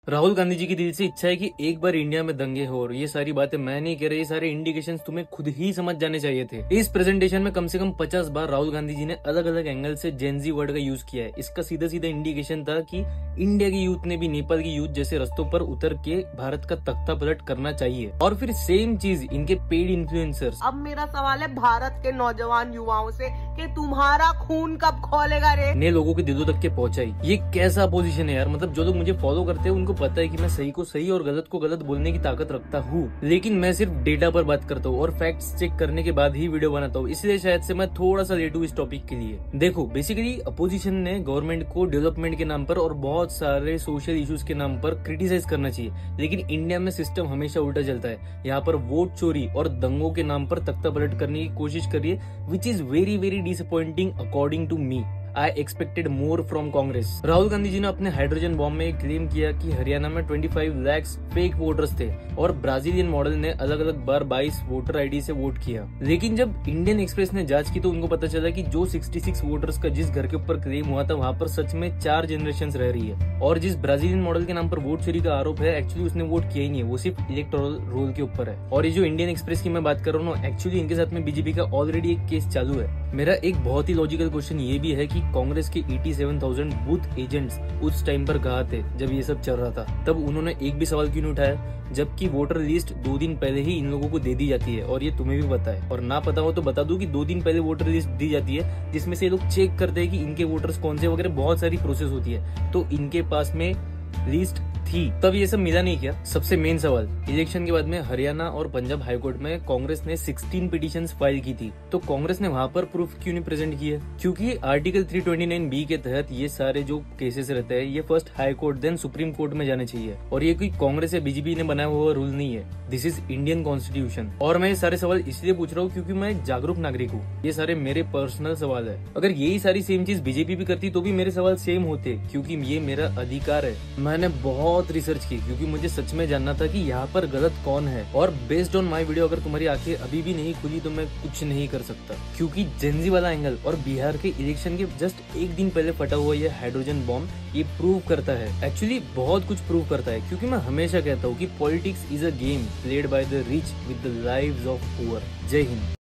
राहुल गांधी जी की दिल से इच्छा है कि एक बार इंडिया में दंगे हो, और ये सारी बातें मैं नहीं कह रही, ये सारे इंडिकेशंस तुम्हें खुद ही समझ जाने चाहिए थे। इस प्रेजेंटेशन में कम से कम 50 बार राहुल गांधी जी ने अलग अलग एंगल से जेनजी वर्ड का यूज किया है। इसका सीधा सीधा इंडिकेशन था कि इंडिया की यूथ ने भी नेपाल की यूथ जैसे रास्तों पर उतर के भारत का तख्ता पलट करना चाहिए। और फिर सेम चीज इनके पेड इन्फ्लुएंसर्स। अब मेरा सवाल है भारत के नौजवान युवाओं से कि तुम्हारा खून कब खोलेगा रे? ने लोगों के दिलों तक के पहुंचाई। ये कैसा अपोजिशन है यार। मतलब जो लोग मुझे फॉलो करते हैं उनको पता है कि मैं सही को सही और गलत को गलत बोलने की ताकत रखता हूँ, लेकिन मैं सिर्फ डेटा पर बात करता हूँ और फैक्ट्स चेक करने के बाद ही वीडियो बनाता हूँ। इसलिए शायद से मैं थोड़ा सा लेट हूँ इस टॉपिक के लिए। देखो, बेसिकली अपोजिशन ने गवर्नमेंट को डेवलपमेंट के नाम पर और बहुत सारे सोशल इश्यूज के नाम पर क्रिटिसाइज करना चाहिए, लेकिन इंडिया में सिस्टम हमेशा उल्टा चलता है। यहाँ पर वोट चोरी और दंगों के नाम पर तख्ता पलट करने की कोशिश कर रही है, which is very very disappointing according to me. I expected more from Congress. Rahul Gandhi ji ने अपने हाइड्रोजन बॉम्ब में क्लेम किया कि हरियाणा में 25 लाख फेक वोटर्स थे और ब्राजीलियन मॉडल ने अलग अलग बार 22 वोटर आईडी से वोट किया। लेकिन जब इंडियन एक्सप्रेस ने जांच की तो उनको पता चला कि जो 66 वोटर्स का जिस घर के ऊपर क्लेम हुआ था वहाँ पर सच में 4 जनरेशन रह रही है, और जिस ब्राजीलियन मॉडल के नाम पर वोट चोरी का आरोप है, एक्चुअली उसने वोट किया ही नहीं है, वो सिर्फ इलेक्टोरल रोल के ऊपर है। और ये जो इंडियन एक्सप्रेस की मैं बात कर रहा हूँ, एक्चुअली इनके साथ में बीजेपी का ऑलरेडी एक केस चालू है। मेरा एक बहुत ही लॉजिकल क्वेश्चन ये भी है कि कांग्रेस के 87,000 बूथ एजेंट्स उस टाइम पर कहाँ थे जब ये सब चल रहा था? तब उन्होंने एक भी सवाल क्यों नहीं उठाया, जबकि वोटर लिस्ट 2 दिन पहले ही इन लोगों को दे दी जाती है। और ये तुम्हें भी पता है, और ना पता हो तो बता दूं कि 2 दिन पहले वोटर लिस्ट दी जाती है, जिसमें से ये लोग चेक करते हैं कि इनके वोटर्स कौन से वगैरह, बहुत सारी प्रोसेस होती है। तो इनके पास में लिस्ट थी, तब ये सब मिला नहीं क्या? सबसे मेन सवाल, इलेक्शन के बाद में हरियाणा और पंजाब हाईकोर्ट में कांग्रेस ने 16 पिटीशंस फाइल की थी, तो कांग्रेस ने वहां पर प्रूफ क्यों नहीं प्रेजेंट किए? क्योंकि आर्टिकल 329B के तहत ये सारे जो केसेस रहते हैं ये first high court then supreme court में जाने चाहिए, और ये कोई कांग्रेस या बीजेपी ने बनाया हुआ रूल नहीं है। This is Indian constitution. और मैं ये सारे सवाल इसलिए पूछ रहा हूँ क्योंकि मैं एक जागरूक नागरिक हूँ। ये सारे मेरे पर्सनल सवाल है। अगर यही सारी सेम चीज बीजेपी भी करती तो भी मेरे सवाल सेम होते, क्योंकि ये मेरा अधिकार है। मैंने बहुत रिसर्च की क्योंकि मुझे सच में जानना था कि यहाँ पर गलत कौन है, और बेस्ड ऑन माय वीडियो अगर तुम्हारी आंखें अभी भी नहीं खुली तो मैं कुछ नहीं कर सकता, क्योंकि जेनजी वाला एंगल और बिहार के इलेक्शन के जस्ट एक दिन पहले फटा हुआ ये हाइड्रोजन बॉम्ब ये प्रूव करता है, एक्चुअली बहुत कुछ प्रूव करता है। क्योंकि मैं हमेशा कहता हूँ कि politics is a game played by the rich with the lives of poor. जय हिंद।